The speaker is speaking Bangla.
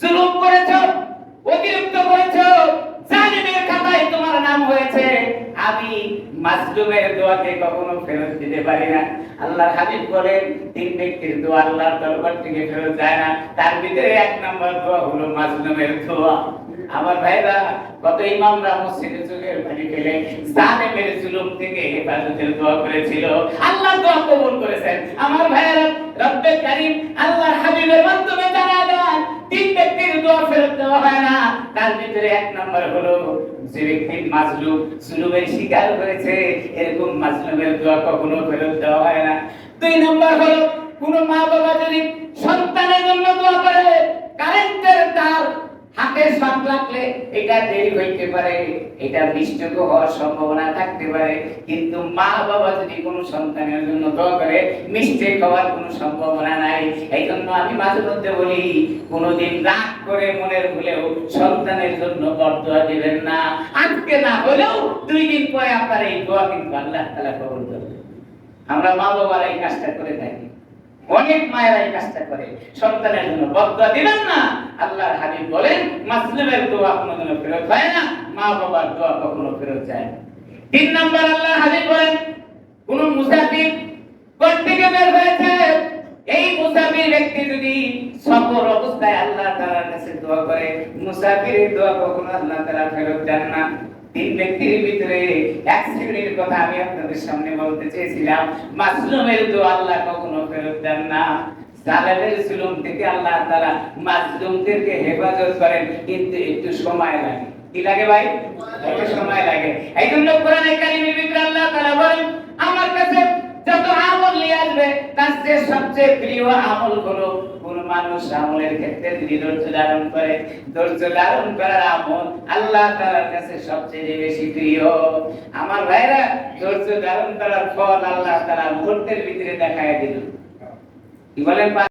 জুলুম করেছো, অতিরিক্ত করেছো, জালিমের খাতায় তোমার নাম হয়েছে। আমি মাজলুমের দোয়াকে কখনো ফেরত দিতে পারি না। আল্লাহর হাবিব বলেন, তিন ব্যক্তির দোয়া আল্লাহর দরবার থেকে ফেরত যায় না, তার ভিতরে এক নম্বর দোয়া হলো মাজলুমের দোয়া। আমার ভাইরা, কত ইমামরা মসজিদে চোখের পানি ফেলে জালেমের জুলুম থেকে হেফাজতের দোয়া করেছিল, আল্লাহ দোয়া কবুল করেছেন। আমার ভাইরা, রব্বে কারীম আল্লাহর হাবিবের মাধ্যমে জানা যায় তিন ব্যক্তির দোয়া ফেরত দেওয়া হয় না। তার ভিতরে এক নম্বর হলো যে ব্যক্তি মাজলুম, জুলুমের শিকার হয়েছে, এরকম মাজলুমের দোয়া কখনো ফেরত দেওয়া হয় না। দুই নম্বর হলো কোন মা বাবা যদি সন্তানের জন্য দোয়া করে, কারেন্টের তার হাতে শক লাগলে এটা দেরি হইতে পারে, এটা মিস্টেক হওয়ার সম্ভাবনা থাকতে পারে, কিন্তু মা বাবা যদি কোনো সন্তানের জন্য দোয়া করে, মিস্টেক হওয়ার কোনো সম্ভাবনা নাই। এই জন্য আমি মাঝে মধ্যে বলি, কোনোদিন রাগ করে মনের ভুলেও সন্তানের জন্য বরদোয়া দিবেন না। আজকে না হলেও 2 দিন পরে আপনার এই দোয়া কিন্তু আল্লাহ তাআলা কবুল করবেন। আমরা মা বাবারা এই কাজটা করে থাকি, অনেক মায়েরা এই কাজটা করে, সন্তানের জন্য বরদোয়া দিবেন না। আল্লাহর হাবিব বলেন, মাজলুমের দোয়া কোনোদিনও ফেরত হয় না, মা বাবার দোয়া কখনো ফেরত যায় না। 3 নম্বর আল্লাহর হাবিব বলেন, কোন মুসাফির ঘর থেকে বের হয়েছে, এই মুসাফির ব্যক্তি যদি সফর অবস্থায় আল্লাহ তাআলার কাছে দোয়া করে, মুসাফিরের দোয়া কখনো আল্লাহ তাআলা ফেরত দেন না। 3 ব্যক্তির ভিতরে এক শ্রেণীর কথা আমি আপনাদের সামনে বলতে চেয়েছিলাম, মাজলুমের দোয়া আল্লাহ কখনো ফেরত দেন না। জালেমের জুলুম থেকে আল্লাহ তাআলা মাজলুমদেরকে হেফাজত করেন, কিন্তু একটু সময় লাগে। কি লাগে ভাই? একটু সময় লাগে। এইজন্য কোরআনে কারীমের ভিতরে আল্লাহ তাআলা বলেন, আমার কাছে যত আমল নিয়ে আসবে তার চেয়ে সবচেয়ে প্রিয় আমল হলো কোন মানুষ আমলের ক্ষেত্রে যদি ধৈর্য ধারণ করে, ধৈর্য ধারণ করার আমল আল্লাহ তাআলার কাছে সবচেয়ে বেশি প্রিয়। আমার ভাইরা, ধৈর্য ধারণ করার ফল আল্লাহ তাআলা মুহূর্তের ভিতরে দেখায় দিল। কি বলেন?